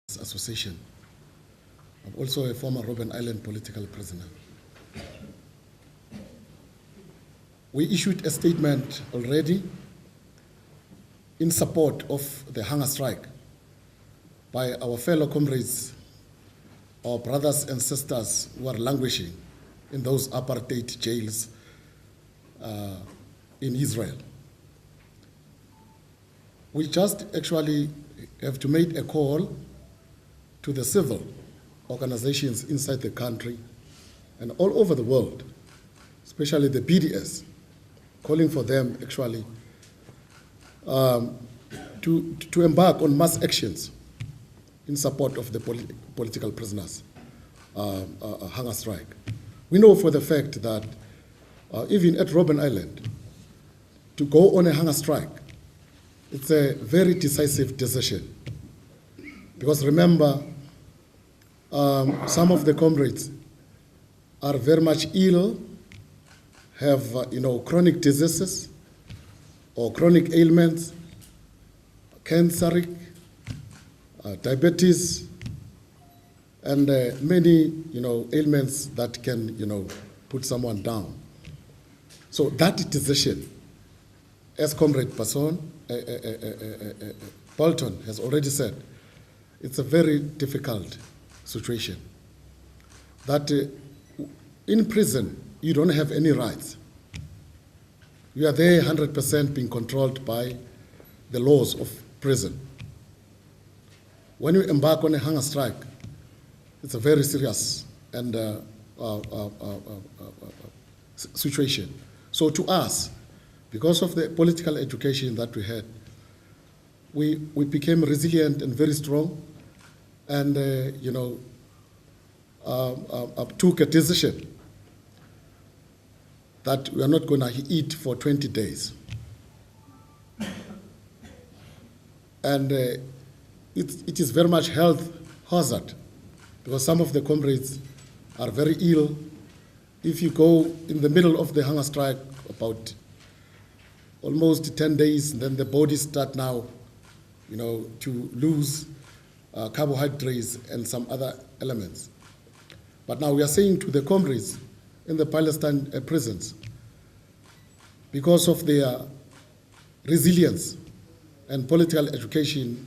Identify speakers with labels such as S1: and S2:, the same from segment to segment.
S1: Association. I'm also a former Robben Island political prisoner. We issued a statement already in support of the hunger strike by our fellow comrades, our brothers and sisters who are languishing in those apartheid jails in Israel. We just actually have to make a call to the civil organizations inside the country and all over the world, especially the BDS, calling for them actually to embark on mass actions in support of the political prisoners' hunger strike. We know for the fact that even at Robben Island, to go on a hunger strike, it's a very decisive decision. Because remember, some of the comrades are very much ill, have chronic diseases or chronic ailments, cancer, diabetes, and many ailments that can put someone down. So that decision, as Comrade Bolton has already said, it's a very difficult situation. That in prison, you don't have any rights. You are there 100% being controlled by the laws of prison. When you embark on a hunger strike, it's a very serious and situation. So to us, because of the political education that we had, we became resilient and very strong, and took a decision that we are not going to eat for 20 days. And it is very much health hazard, because some of the comrades are very ill. If you go in the middle of the hunger strike, about almost 10 days, then the bodies start now to lose carbohydrates and some other elements. But now we are saying to the comrades in the Palestinian prisons, because of their resilience and political education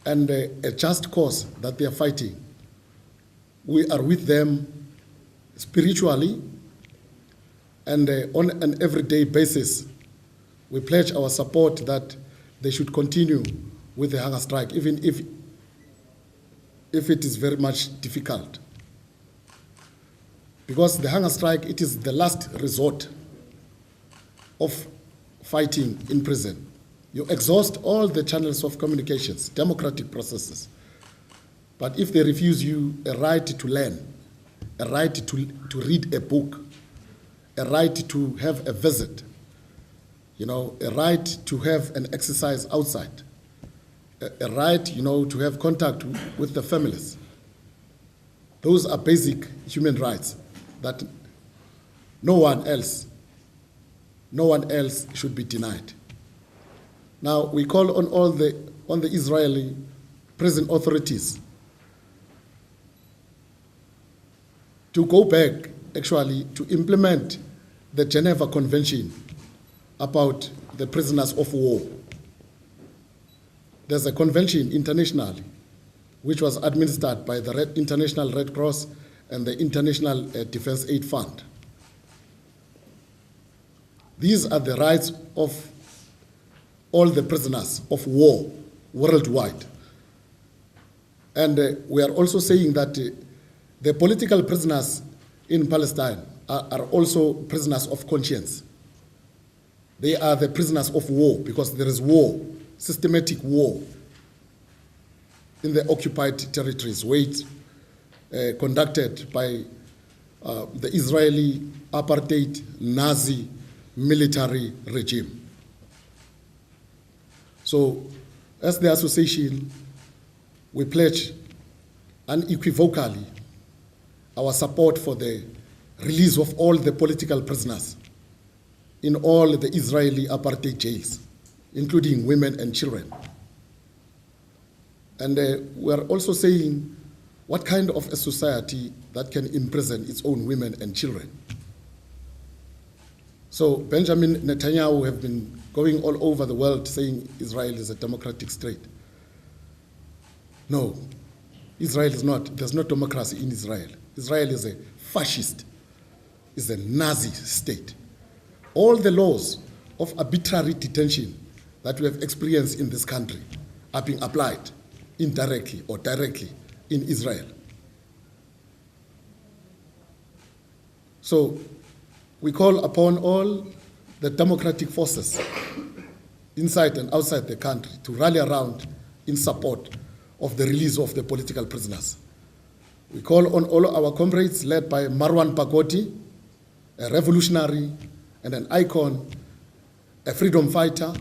S1: and a just cause that they are fighting, we are with them spiritually, and on an everyday basis, we pledge our support that they should continue with the hunger strike, even if it is very much difficult. Because the hunger strike, it is the last resort of fighting in prison. You exhaust all the channels of communications, democratic processes. But if they refuse you a right to learn, a right to read a book, a right to have a visit, a right to have an exercise outside, a right, to have contact with the families. Those are basic human rights that no one else should be denied. Now we call on the Israeli prison authorities to go back actually to implement the Geneva Convention about the prisoners of war. There's a convention internationally which was administered by the International Red Cross and the International Defense Aid Fund. These are the rights of all the prisoners of war worldwide. And we are also saying that the political prisoners in Palestine are also prisoners of conscience. They are the prisoners of war because there is war, systematic war in the occupied territories, conducted by the Israeli apartheid Nazi military regime. So as the association, we pledge unequivocally our support for the release of all the political prisoners in all the Israeli apartheid jails, including women and children. And we are also saying what kind of a society that can imprison its own women and children. So Benjamin Netanyahu have been going all over the world saying Israel is a democratic state. No, Israel is not. There's no democracy in Israel. Israel is a fascist, is a Nazi state. All the laws of arbitrary detention that we have experienced in this country are being applied indirectly or directly in Israel. So we call upon all the democratic forces inside and outside the country to rally around in support of the release of the political prisoners. We call on all our comrades led by Marwan Barghouti, a revolutionary and an icon, a freedom fighter,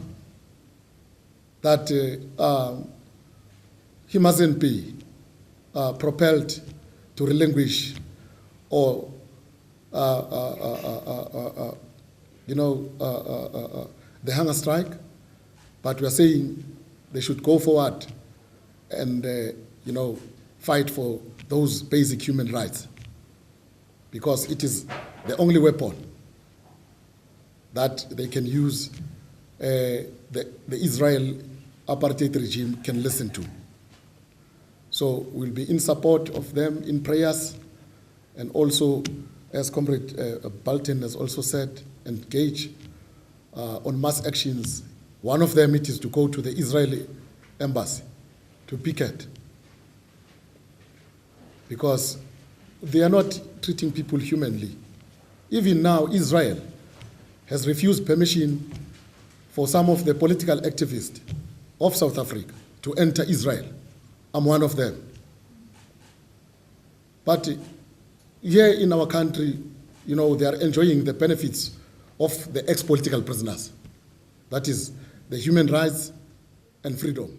S1: that he mustn't be propelled to relinquish or the hunger strike, but we are saying they should go forward and fight for those basic human rights, because it is the only weapon that they can use, the Israel apartheid regime can listen to. So we'll be in support of them in prayers, and also, as Comrade Balton has also said, engage on mass actions. One of them, it is to go to the Israeli embassy to picket, because they are not treating people humanly. Even now, Israel has refused permission for some of the political activists of South Africa to enter Israel. I'm one of them. But here in our country, they are enjoying the benefits of the ex-political prisoners. That is the human rights and freedom.